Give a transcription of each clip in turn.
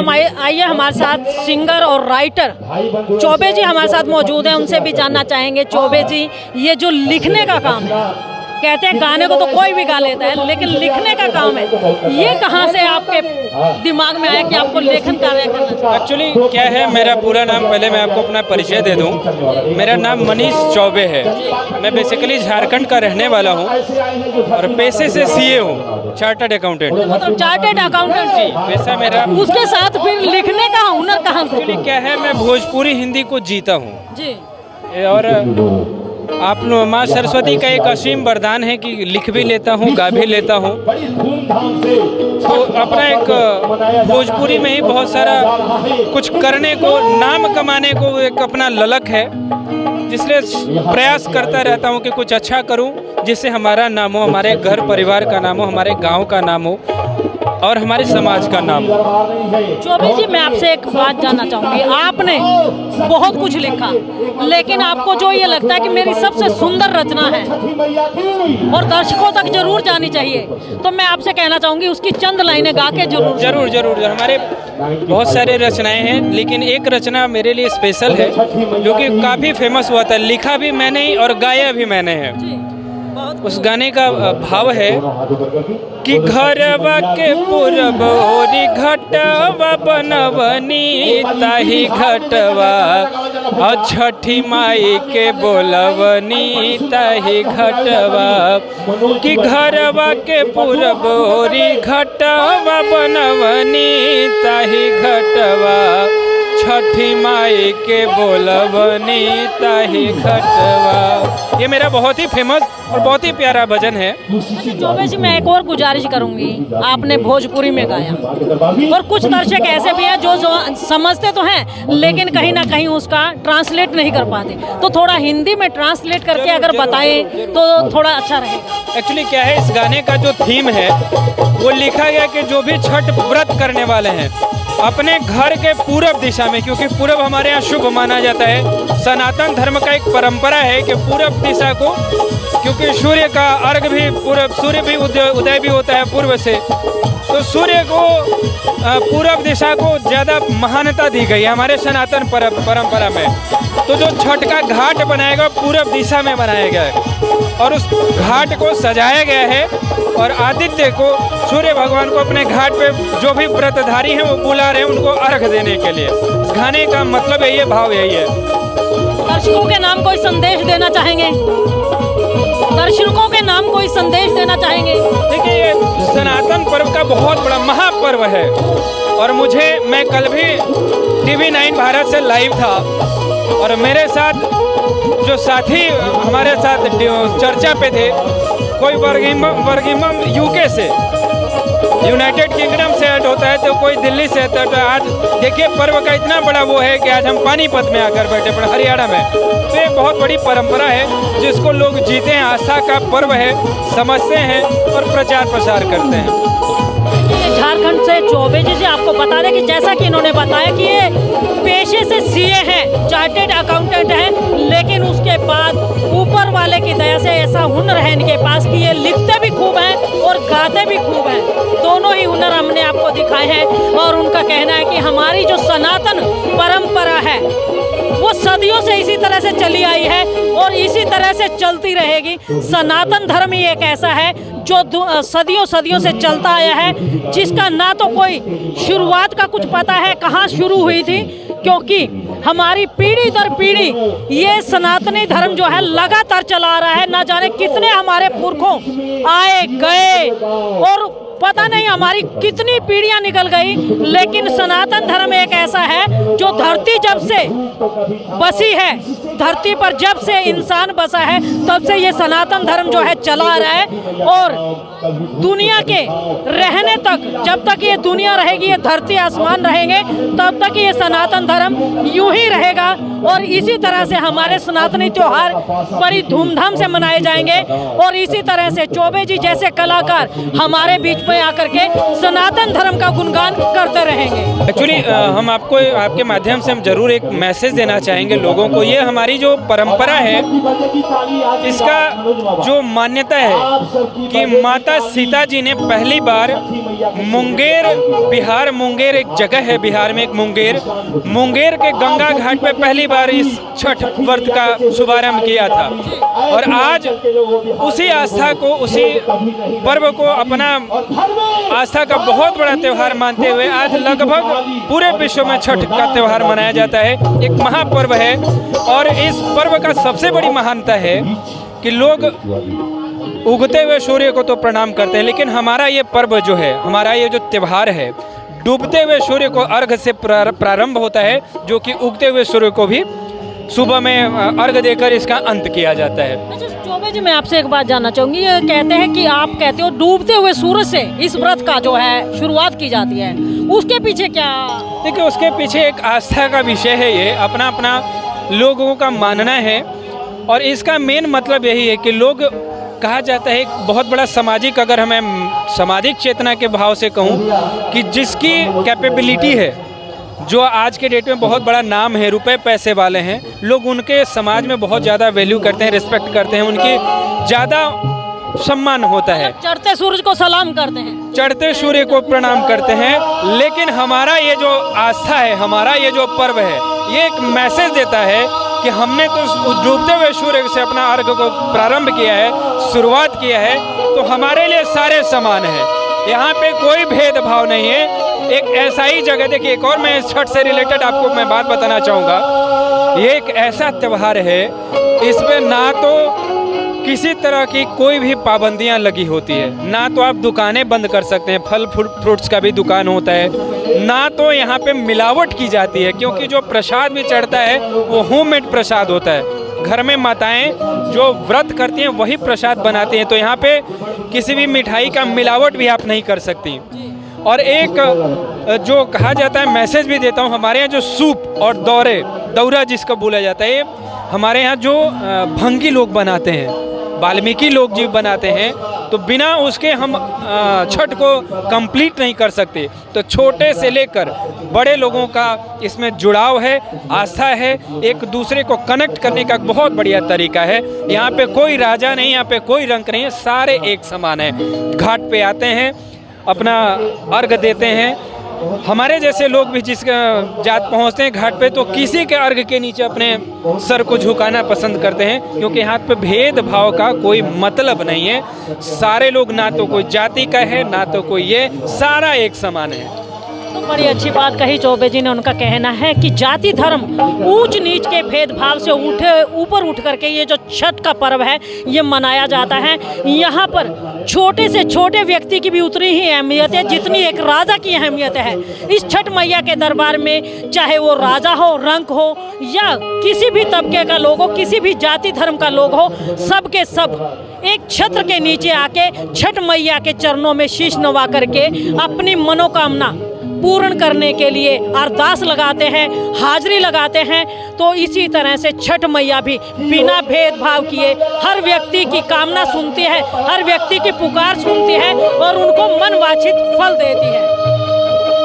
आइए हमारे साथ सिंगर और राइटर चौबे जी हमारे साथ मौजूद हैं, उनसे भी जानना चाहेंगे। चौबे जी, ये जो लिखने का काम है, कहते हैं गाने को तो कोई भी गा लेता है, लेकिन लिखने का काम है, ये कहाँ से आपके दिमाग में आया कि आपको लेखन कार्य करना चाहिए? एक्चुअली क्या है, मेरा पूरा नाम, पहले मैं आपको अपना परिचय दे दूं। मेरा नाम मनीष चौबे है। मैं बेसिकली झारखंड का रहने वाला हूं और पेशे से सीए हूं, चार्टर्ड अकाउंटेंट। मतलब चार्टर्ड अकाउंटेंट जी, पैसा मेरा। उसके साथ फिर लिखने का हुनर कहाँ से? एक्चुअली क्या है, मैं भोजपुरी हिंदी को जीता हूँ जी। और आप माँ सरस्वती का एक असीम वरदान है कि लिख भी लेता हूँ, गा भी लेता हूँ। तो अपना एक भोजपुरी में ही बहुत सारा कुछ करने को, नाम कमाने को एक अपना ललक है, जिसलिए प्रयास करता रहता हूँ कि कुछ अच्छा करूँ, जिससे हमारा नाम हो, हमारे घर परिवार का नाम हो, हमारे गांव का नाम हो और हमारे समाज का नाम हो। चौबे जी, मैं आपसे एक बात जानना चाहूँगी। आपने बहुत कुछ लिखा, लेकिन आपको जो ये लगता है कि मेरी सबसे सुंदर रचना है और दर्शकों तक जरूर जानी चाहिए, तो मैं आपसे कहना चाहूँगी उसकी चंद लाइनें गा के जरूर। जरूर। हमारे बहुत सारे रचनाएं हैं, लेकिन एक रचना मेरे लिए स्पेशल है जो कि काफ़ी फेमस हुआ था। लिखा भी मैंने ही और गाया भी मैंने है। उस गाने का भाव है कि घरवा के पूरब ओरी घटवा बनवनी, ताही घटवा और छठी माई के बोलवनी, ताही घटवा। कि घरवा के पूरब ओरी घटवा बनवनी, ताही घटवा छठी माई के बोलवनी, ताही घटवा। ये मेरा बहुत ही फेमस और बहुत ही प्यारा भजन है। चौबे जी, मैं एक और गुजारिश करूंगी। आपने भोजपुरी में गाया और कुछ दर्शक ऐसे भी हैं जो समझते तो हैं, लेकिन कहीं ना कहीं उसका ट्रांसलेट नहीं कर पाते, तो थोड़ा हिंदी में ट्रांसलेट करके अगर बताएं तो थोड़ा अच्छा रहेगा। एक्चुअली क्या है, इस गाने का जो थीम है वो लिखा गया कि जो भी छठ व्रत करने वाले हैं अपने घर के पूरब दिशा में, क्योंकि पूरब हमारे यहाँ शुभ माना जाता है। सनातन धर्म का एक परंपरा है कि पूरब दिशा को, क्योंकि सूर्य का अर्घ भी पूरब, सूर्य भी उदय भी होता है पूर्व से, तो सूर्य को पूरब दिशा को ज़्यादा महानता दी गई है हमारे सनातन परंपरा में। तो जो छठ का घाट बनाएगा पूरब दिशा में बनाया गया है और उस घाट को सजाया गया है और आदित्य को, सूर्य भगवान को अपने घाट पे जो भी व्रतधारी हैं वो बुला रहे हैं उनको अर्घ देने के लिए। इस गाने का मतलब यही है, भाव यही है। दर्शकों के नाम कोई संदेश देना चाहेंगे? दर्शकों के नाम कोई संदेश देना चाहेंगे? देखिए, ये सनातन पर्व का बहुत बड़ा महापर्व है और मैं कल भी TV9 भारत से लाइव था और मेरे साथ जो साथी हमारे साथ चर्चा पे थे, कोई वर्गिमम यूके से, यूनाइटेड किंगडम से ऐड होता है, तो कोई दिल्ली से। तो आज देखिए, पर्व का इतना बड़ा वो है कि आज हम पानीपत में आकर बैठे पड़े, हरियाणा में। तो ये बहुत बड़ी परंपरा है जिसको लोग जीते हैं, आस्था का पर्व है, समझते हैं और प्रचार प्रसार करते हैं। झारखंड से चौबे जी आपको बता दें कि जैसा कि इन्होंने बताया कि ये पेशे से सीए हैं, चार्टर्ड अकाउंटेंट हैं, लेकिन उसके बाद ऊपर वाले की दया से ऐसा हुनर है इनके पास कि ये लिखते भी खूब हैं और गाते भी खूब हैं। दोनों ही हुनर हमने आपको दिखाए हैं और उनका कहना है कि हमारी जो सनातन परंपरा है वो सदियों से इसी तरह से चली आई है और इसी तरह से चलती रहेगी। सनातन धर्म ही एक ऐसा है जो सदियों से चलता आया है, जिसका ना तो कोई शुरुआत का कुछ पता है कहाँ शुरू हुई थी, क्योंकि हमारी पीढ़ी दर पीढ़ी ये सनातनी धर्म जो है लगातार चला आ रहा है। ना जाने कितने हमारे पुरखों आए गए और पता नहीं हमारी कितनी पीढ़ियां निकल गई, लेकिन सनातन धर्म एक ऐसा है जो धरती जब से बसी है, धरती पर जब से इंसान बसा है, तब से ये सनातन धर्म जो है चला आ रहा है और दुनिया के रहने तक, जब तक ये दुनिया रहेगी, ये धरती आसमान रहेंगे, तब तक ये सनातन धर्म यूं ही रहेगा। और इसी तरह से हमारे सनातनी त्योहार बड़ी धूमधाम से मनाए जाएंगे और इसी तरह से चौबे जी जैसे कलाकार हमारे बीच में आकर के सनातन धर्म का गुणगान करते रहेंगे। एक्चुअली हम आपको आपके माध्यम से हम जरूर एक मैसेज देना चाहेंगे लोगों को। ये हमारी जो परंपरा है, इसका जो मान्यता है कि माता सीता जी ने पहली बार मुंगेर, बिहार, मुंगेर एक जगह है बिहार में, एक मुंगेर के गंगा घाट पे पहली बार इस छठ व्रत का शुभारंभ किया था। और आज उसी आस्था को, उसी पर्व को अपना आस्था का बहुत बड़ा त्यौहार मानते हुए आज लगभग पूरे विश्व में छठ का त्यौहार मनाया जाता है। एक महापर्व है और इस पर्व का सबसे बड़ी महानता है कि लोग उगते हुए सूर्य को तो प्रणाम करते हैं, लेकिन हमारा ये पर्व जो है, हमारा ये जो त्यौहार है, डूबते हुए सूर्य को अर्घ से प्रारंभ होता है, जो कि उगते हुए सूर्य को भी सुबह में अर्घ देकर इसका अंत किया जाता है। अच्छा चौबे जी, मैं आपसे एक बात जानना चाहूँगी। ये कहते हैं कि आप कहते हो डूबते हुए सूरज से इस व्रत का जो है शुरुआत की जाती है, उसके पीछे क्या? देखिए, उसके पीछे एक आस्था का विषय है, ये अपना अपना लोगों का मानना है। और इसका मेन मतलब यही है कि लोग, कहा जाता है एक बहुत बड़ा सामाजिक, अगर हमें सामाजिक चेतना के भाव से कहूँ कि जिसकी कैपेबिलिटी है, जो आज के डेट में बहुत बड़ा नाम है, रुपए पैसे वाले हैं, लोग उनके समाज में बहुत ज़्यादा वैल्यू करते हैं, रिस्पेक्ट करते हैं, उनकी ज़्यादा सम्मान होता है। चढ़ते सूरज को सलाम करते हैं, चढ़ते सूर्य को प्रणाम करते हैं। लेकिन हमारा ये जो आस्था है, हमारा ये जो पर्व है, ये एक मैसेज देता है कि हमने तो डूबते हुए सूर्य से अपना अर्घ को प्रारंभ किया है, शुरुआत किया है, तो हमारे लिए सारे समान हैं। यहाँ पे कोई भेदभाव नहीं है। एक ऐसा ही जगह, देखिए, एक और मैं छठ से रिलेटेड आपको मैं बात बताना चाहूँगा। ये एक ऐसा त्यौहार है, इसमें ना तो किसी तरह की कोई भी पाबंदियां लगी होती है, ना तो आप दुकानें बंद कर सकते हैं, फल फ्रूट्स का भी दुकान होता है, ना तो यहाँ पे मिलावट की जाती है, क्योंकि जो प्रसाद भी चढ़ता है वो होममेड प्रसाद होता है। घर में माताएं जो व्रत करती हैं वही प्रसाद बनाती हैं, तो यहाँ पे किसी भी मिठाई का मिलावट भी आप नहीं कर सकती। और एक जो कहा जाता है, मैसेज भी देता हूँ, हमारे यहाँ जो सूप और दौरा जिसको बोला जाता है, हमारे यहाँ जो भंगी लोग बनाते हैं, वाल्मीकि लोग जी बनाते हैं, तो बिना उसके हम छठ को कंप्लीट नहीं कर सकते। तो छोटे से लेकर बड़े लोगों का इसमें जुड़ाव है, आस्था है, एक दूसरे को कनेक्ट करने का बहुत बढ़िया तरीका है। यहाँ पे कोई राजा नहीं, यहाँ पे कोई रंग नहीं है, सारे एक समान है। घाट पे आते हैं, अपना अर्घ देते हैं। हमारे जैसे लोग भी जिस जात पहुंचते हैं घाट पे, तो किसी के अर्घ के नीचे अपने सर को झुकाना पसंद करते हैं, क्योंकि यहाँ पे भेदभाव का कोई मतलब नहीं है। सारे लोग, ना तो कोई जाति का है, ना तो कोई ये, सारा एक समान है। तो बड़ी अच्छी बात कही चौबे जी ने। उनका कहना है कि जाति धर्म ऊंच नीच के भेदभाव से ऊपर उठ करके ये जो छठ का पर्व है ये मनाया जाता है। यहाँ पर छोटे से छोटे व्यक्ति की भी उतनी ही अहमियत है जितनी एक राजा की अहमियत है। इस छठ मैया के दरबार में चाहे वो राजा हो, रंक हो, या किसी भी तबके का लोग हो, किसी भी जाति धर्म का लोग हो, सब के सब एक छत्र के नीचे आके छठ मैया के चरणों में शीश नवा करके अपनी मनोकामना पूर्ण करने के लिए अरदास लगाते हैं, हाजिरी लगाते हैं। तो इसी तरह से छठ मैया भी बिना भेदभाव किए हर व्यक्ति की कामना सुनती है, हर व्यक्ति की पुकार सुनती है और उनको मनवांछित फल देती है।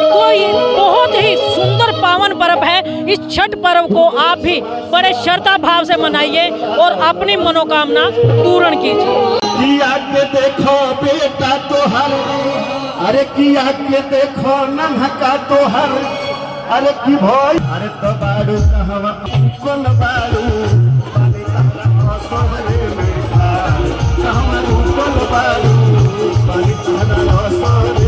तो ये बहुत ही सुंदर पावन पर्व है। इस छठ पर्व को आप भी बड़े श्रद्धा भाव से मनाइए और अपनी मनोकामना पूर्ण कीजिए। किया के देखो बेटा तोहर, अरे किया के देखो नन्हका तोहर, अरे की भाई, अरे तो बारू कहवा कौन बारू, पानी कहवा सोहरे में कहवा कौन बारू, पानी कहवा सोहरे